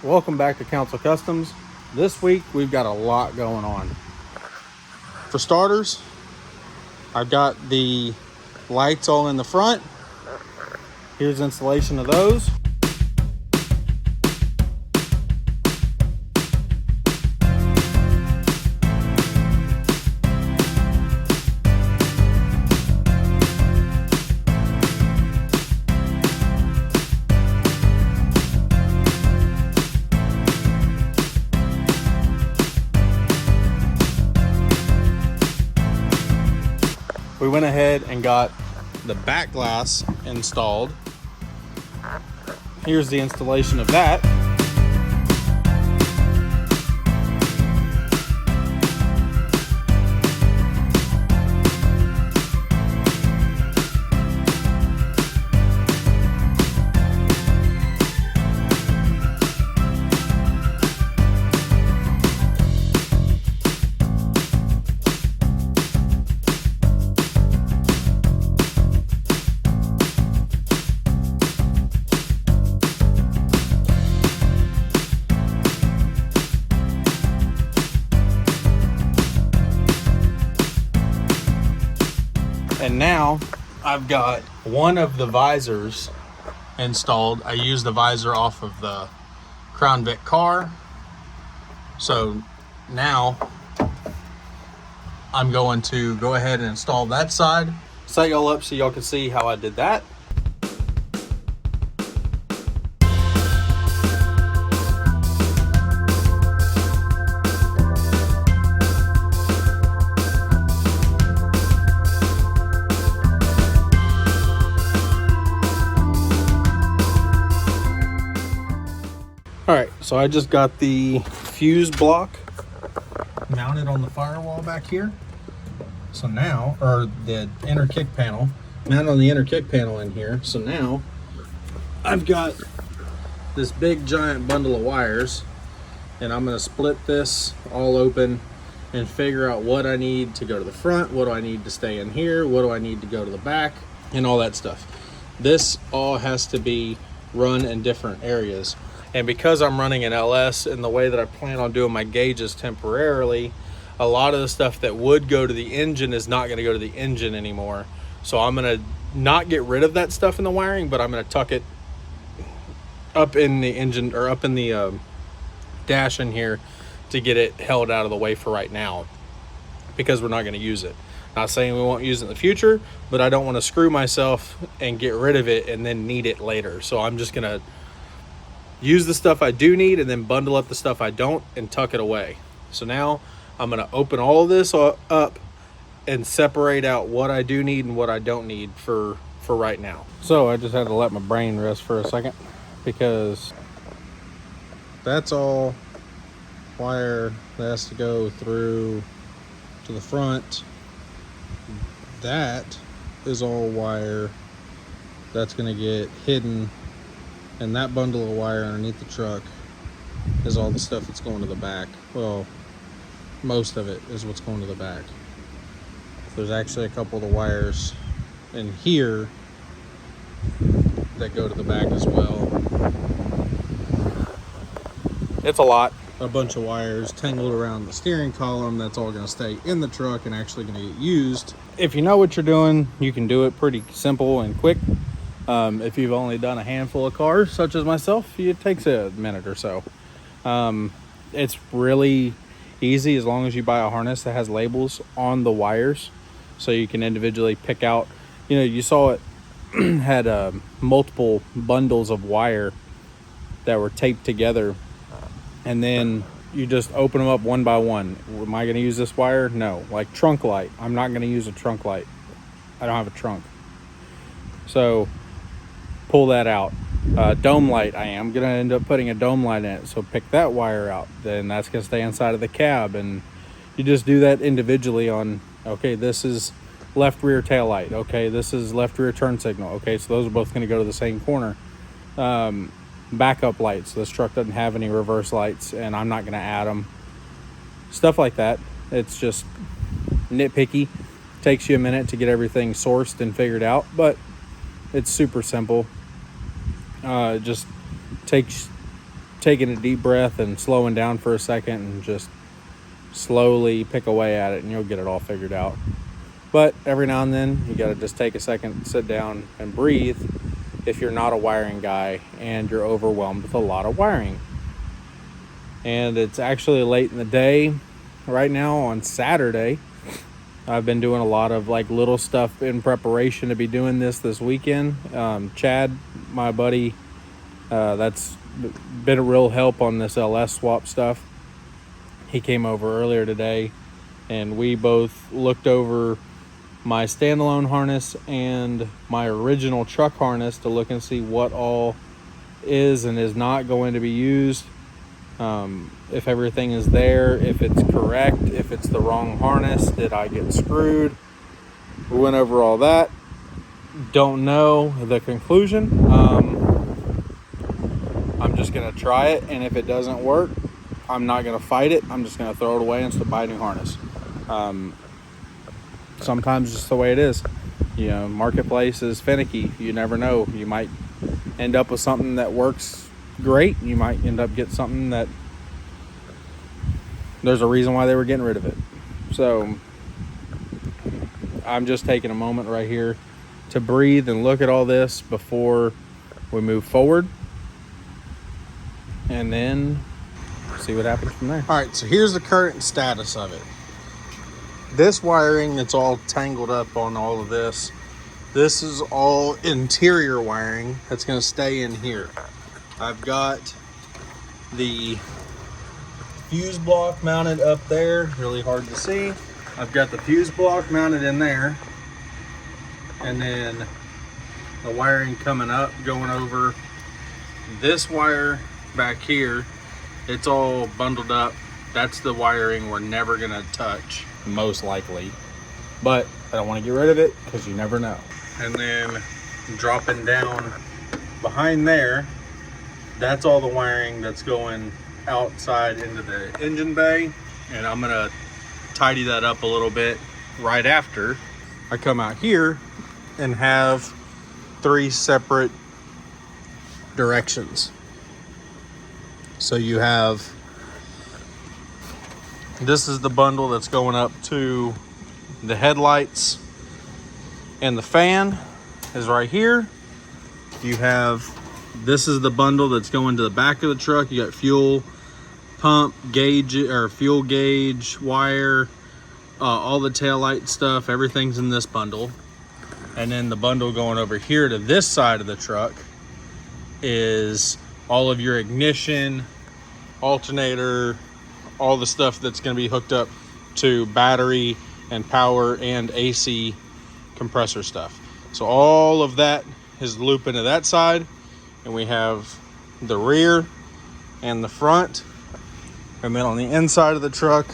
Welcome back to Counsil Customs. This week we've got a lot going on. For starters, I've got the lights all in the front. Here's installation of those. We went ahead and got the back glass installed. Here's the installation of that. And now I've got one of the visors installed. I used the visor off of the Crown Vic car. So now I'm going to go ahead and install that side. Set y'all up so y'all can see how I did that. All right, so I just got the fuse block mounted on the firewall back here. So now, or the inner kick panel, mounted on the inner kick panel in here. So now I've got this big giant bundle of wires, and I'm gonna split this all open and figure out what I need to go to the front, what do I need to stay in here, what do I need to go to the back, and all that stuff. This all has to be run in different areas. And because I'm running an LS and the way that I plan on doing my gauges temporarily, a lot of the stuff that would go to the engine is not going to go to the engine anymore. So I'm going to not get rid of that stuff in the wiring, but I'm going to tuck it up in the engine, or up in the dash in here, to get it held out of the way for right now, because we're not going to use it. Not saying we won't use it in the future, but I don't want to screw myself and get rid of it and then need it later. So I'm just going to use the stuff I do need and then bundle up the stuff I don't and tuck it away. So now I'm going to open all of this up and separate out what I do need and what I don't need for right now. So I just had to let my brain rest for a second, because that's all wire that has to go through to the front. That is all wire that's going to get hidden. And that bundle of wire underneath the truck is all the stuff that's going to the back. Well, most of it is what's going to the back. There's actually a couple of the wires in here that go to the back as well. It's a lot. A bunch of wires tangled around the steering column. That's all going to stay in the truck and actually going to get used. If you know what you're doing, you can do it pretty simple and quick. If you've only done a handful of cars, such as myself, it takes a minute or so. It's really easy as long as you buy a harness that has labels on the wires, so you can individually pick out. You know, you saw it had multiple bundles of wire that were taped together, and then you just open them up one by one. Am I going to use this wire? No. Like trunk light, I'm not going to use a trunk light. I don't have a trunk. So pull that out. Dome light, I am gonna end up putting a dome light in it, so pick that wire out. Then that's gonna stay inside of the cab, and you just do that individually on, okay, this is left rear tail light, okay, this is left rear turn signal, okay, so those are both gonna go to the same corner. Backup lights, this truck doesn't have any reverse lights and I'm not gonna add them. Stuff like that. It's just nitpicky. Takes you a minute to get everything sourced and figured out, but it's super simple. Just takes taking a deep breath and slowing down for a second and just slowly pick away at it, and you'll get it all figured out. But every now and then, you got to just take a second, sit down, and breathe if you're not a wiring guy and you're overwhelmed with a lot of wiring. And it's actually late in the day right now on Saturday. I've been doing a lot of like little stuff in preparation to be doing this weekend. Chad, my buddy, that's been a real help on this LS swap stuff. He came over earlier today, and we both looked over my standalone harness and my original truck harness to look and see what all is and is not going to be used. If everything is there, if it's correct, if it's the wrong harness, did I get screwed? We went over all that. Don't know the conclusion. I'm just going to try it, and if it doesn't work, I'm not going to fight it. I'm just going to throw it away and start buy a new harness. Sometimes it's just the way it is. You know, marketplace is finicky. You never know. You might end up with something that works great. You might end up getting something that there's a reason why they were getting rid of it. So I'm just taking a moment right here to breathe and look at all this before we move forward, and then see what happens from there. All right, so here's the current status of it. This wiring that's all tangled up on all of this is all interior wiring that's going to stay in here. I've got the fuse block mounted up there, really hard to see. I've got the fuse block mounted in there, and then the wiring coming up, going over this wire back here. It's all bundled up. That's the wiring we're never gonna touch, most likely, but I don't want to get rid of it because you never know. And then dropping down behind there, that's all the wiring that's going outside into the engine bay, and I'm gonna tidy that up a little bit right after I come out here and have 3 separate directions. So you have, this is the bundle that's going up to the headlights, and the fan is right here. You have, this is the bundle that's going to the back of the truck. You got fuel pump gauge or fuel gauge wire, all the taillight stuff, everything's in this bundle. And then the bundle going over here to this side of the truck is all of your ignition, alternator, all the stuff that's going to be hooked up to battery and power and AC compressor stuff. So all of that is looping to that side, and we have the rear and the front, and then on the inside of the truck,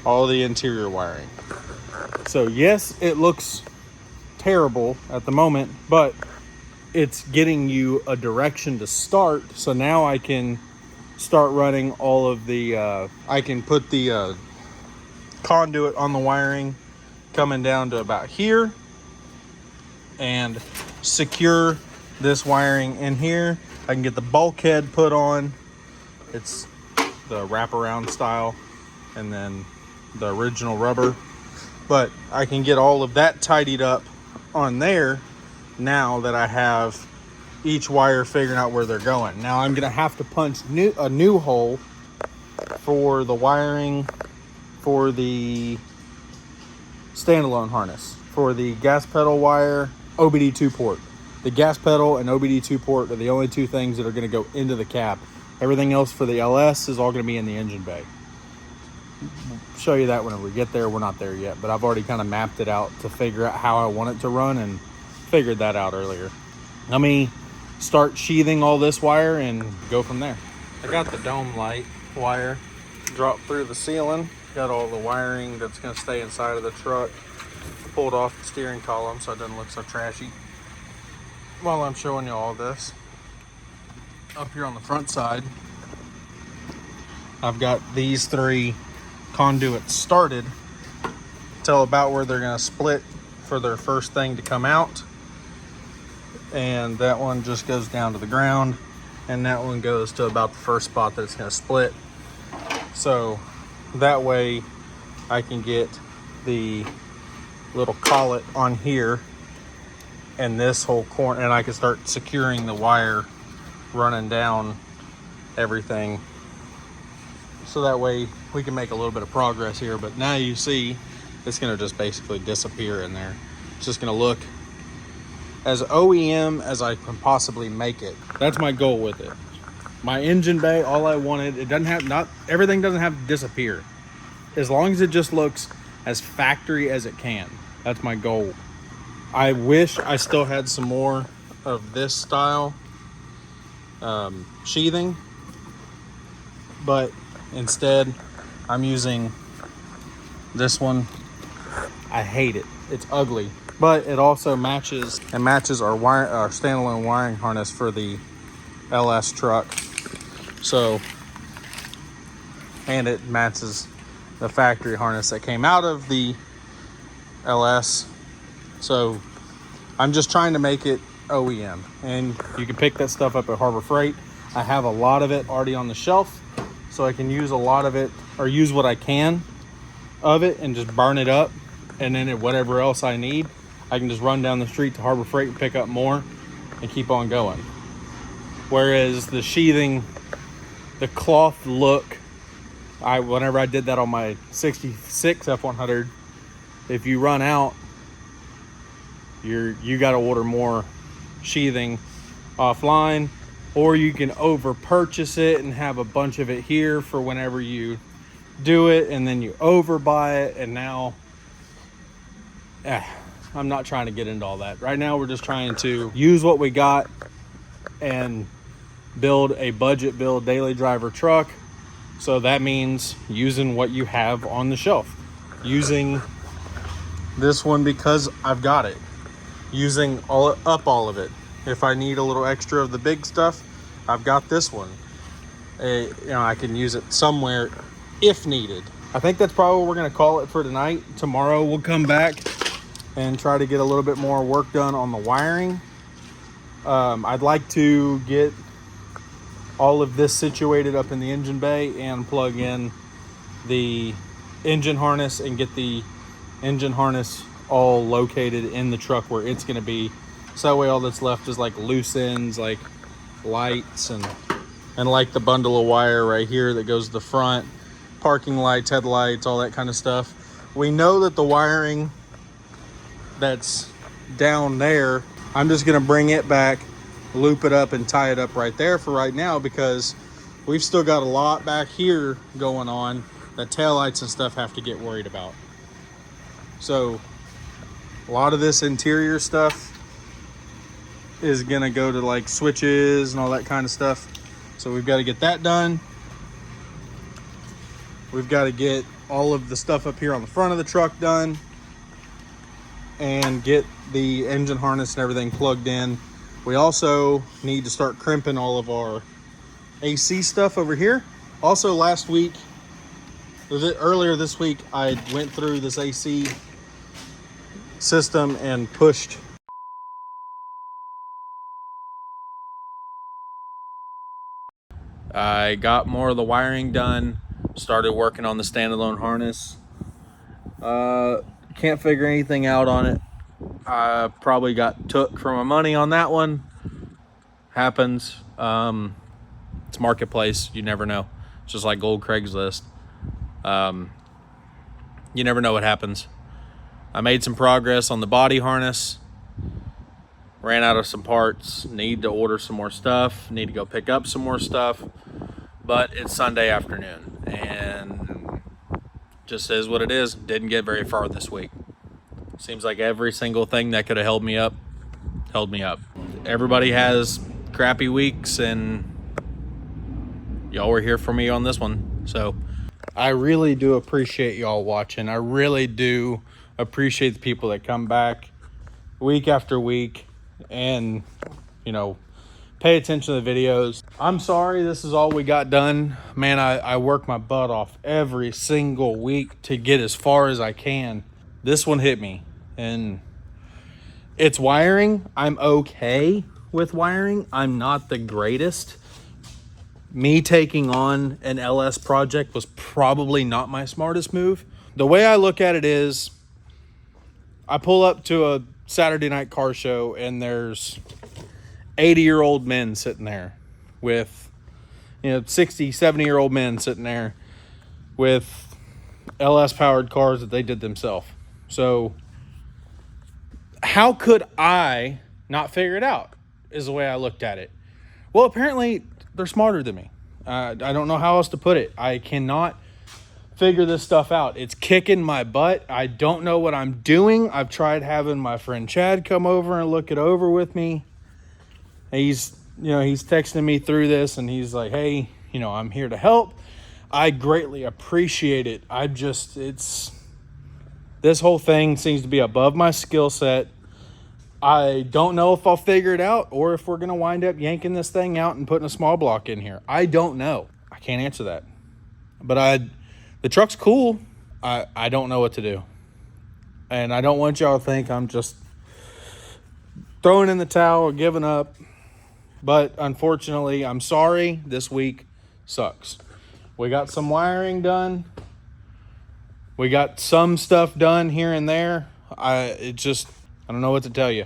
all the interior wiring. So yes, it looks terrible at the moment, but it's getting you a direction to start. So now I can start running all of the I can put the conduit on the wiring coming down to about here and secure this wiring in here. I can get the bulkhead put on. It's the wraparound style, and then the original rubber, but I can get all of that tidied up on there now that I have each wire figuring out where they're going. Now I'm gonna have to punch a new hole for the wiring for the standalone harness. For the gas pedal wire, OBD2 port. The gas pedal and OBD2 port are the only 2 things that are gonna go into the cab. Everything else for the LS is all gonna be in the engine bay. We'll show you that whenever we get there. We're not there yet, but I've already kind of mapped it out to figure out how I want it to run, and figured that out earlier. Let me start sheathing all this wire and go from there. I got the dome light wire dropped through the ceiling. Got all the wiring that's going to stay inside of the truck pulled off the steering column so it doesn't look so trashy. While I'm showing you all this, up here on the front side, I've got these 3 conduits started till about where they're going to split for their first thing to come out, and that one just goes down to the ground. and that one goes to about the first spot that it's going to split. So that way I can get the little collet on here and this whole corner, and I can start securing the wire running down everything. So that way we can make a little bit of progress here. But now you see it's going to just basically disappear in there. It's just going to look as OEM as I can possibly make it. That's my goal with it. My engine bay, all I wanted, it doesn't have, not everything doesn't have to disappear. As long as it just looks as factory as it can. That's my goal. I wish I still had some more of this style sheathing, but instead I'm using this one. I hate it. It's ugly, but it also matches our standalone wiring harness for the LS truck. So, and it matches the factory harness that came out of the LS. So I'm just trying to make it OEM, and you can pick that stuff up at Harbor Freight. I have a lot of it already on the shelf, so I can use a lot of it, or use what I can of it and just burn it up, and then whatever else I need, I can just run down the street to Harbor Freight and pick up more and keep on going. Whereas the sheathing, the cloth look, whenever I did that on my 66 F100, if you run out, you got to order more sheathing offline, or you can over purchase it and have a bunch of it here for whenever you do it, and then you overbuy it. And now I'm not trying to get into all that right now. We're just trying to use what we got and build a budget build daily driver truck. So that means using what you have on the shelf, using this one because I've got it, using all of it. If I need a little extra of the big stuff, I've got this one. I can use it somewhere if needed. I think that's probably what we're going to call it for tonight. Tomorrow we'll come back and try to get a little bit more work done on the wiring. I'd like to get all of this situated up in the engine bay and plug in the engine harness and get the engine harness all located in the truck where it's going to be. So that way all that's left is like loose ends, like lights and like the bundle of wire right here that goes to the front, parking lights, headlights, all that kind of stuff. We know that the wiring that's down there, I'm just going to bring it back, loop it up and tie it up right there for right now, because we've still got a lot back here going on that taillights and stuff have to get worried about. So a lot of this interior stuff is gonna go to like switches and all that kind of stuff. So we've got to get that done. We've got to get all of the stuff up here on the front of the truck done and get the engine harness and everything plugged in. We also need to start crimping all of our AC stuff over here. Also last week, earlier this week, I went through this AC system and pushed I got more of the wiring done, started working on the standalone harness. Can't figure anything out on it. I probably got took for my money on that one. Happens. It's marketplace. You never know. It's just like gold Craigslist. You never know what happens. I made some progress on the body harness. Ran out of some parts. Need to order some more stuff. Need to go pick up some more stuff. But it's Sunday afternoon. And just is what it is. Didn't get very far this week. Seems like every single thing that could have held me up, held me up. Everybody has crappy weeks, and y'all were here for me on this one. So I really do appreciate y'all watching. I really do appreciate the people that come back week after week and, you know, pay attention to the videos. I'm sorry this is all we got done. Man, I work my butt off every single week to get as far as I can. This one hit me, and it's wiring. I'm okay with wiring. I'm not the greatest. me taking on an LS project was probably not my smartest move. The way I look at it is, I pull up to a Saturday night car show and there's 80-year-old men sitting there with, 60, 70-year-old men sitting there with LS powered cars that they did themselves. So how could I not figure it out, is the way I looked at it. Well, apparently they're smarter than me. I don't know how else to put it. I cannot figure this stuff out. It's kicking my butt. I don't know what I'm doing. I've tried having my friend Chad come over and look it over with me. He's texting me through this and he's like, hey, I'm here to help. I greatly appreciate it. This whole thing seems to be above my skill set. I don't know if I'll figure it out or if we're going to wind up yanking this thing out and putting a small block in here. I don't know. I can't answer that. But the truck's cool. I don't know what to do. And I don't want y'all to think I'm just throwing in the towel or giving up. But unfortunately, I'm sorry. This week sucks. We got some wiring done. We got some stuff done here and there. I don't know what to tell you.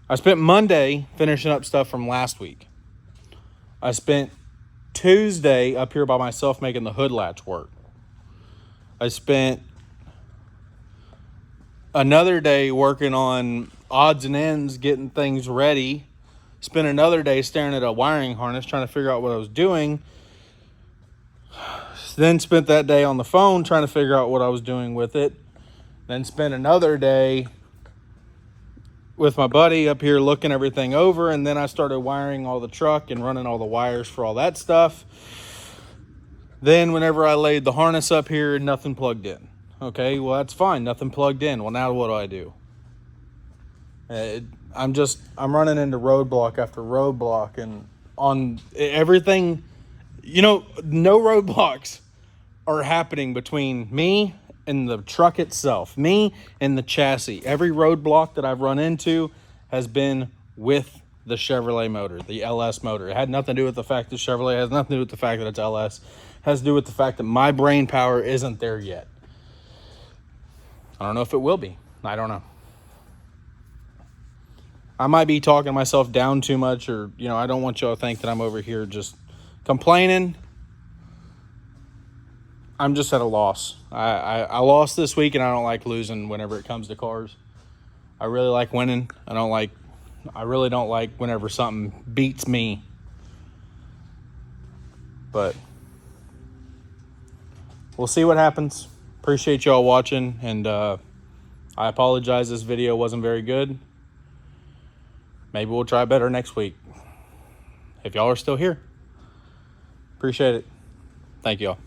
I spent Monday finishing up stuff from last week. I spent Tuesday up here by myself making the hood latch work. I spent another day working on odds and ends, getting things ready. Spent another day staring at a wiring harness, trying to figure out what I was doing. Then spent that day on the phone trying to figure out what I was doing with it. Then spent another day with my buddy up here looking everything over, and then I started wiring all the truck and running all the wires for all that stuff. Then whenever I laid the harness up here, nothing plugged in. Okay, well, that's fine. Nothing plugged in. Well, now what do? I'm running into roadblock after roadblock, and on everything, no roadblocks are happening between me and the truck itself, me and the chassis. Every roadblock that I've run into has been with the Chevrolet motor, the LS motor. It had nothing to do with the fact that Chevrolet, has nothing to do with the fact that it's LS. It has to do with the fact that my brain power isn't there yet. I don't know if it will be. I don't know. I might be talking myself down too much, or, I don't want y'all to think that I'm over here just complaining. I'm just at a loss. I lost this week, and I don't like losing whenever it comes to cars. I really like winning. I really don't like whenever something beats me. But we'll see what happens. Appreciate y'all watching, and I apologize this video wasn't very good. Maybe we'll try better next week. If y'all are still here. Appreciate it. Thank y'all.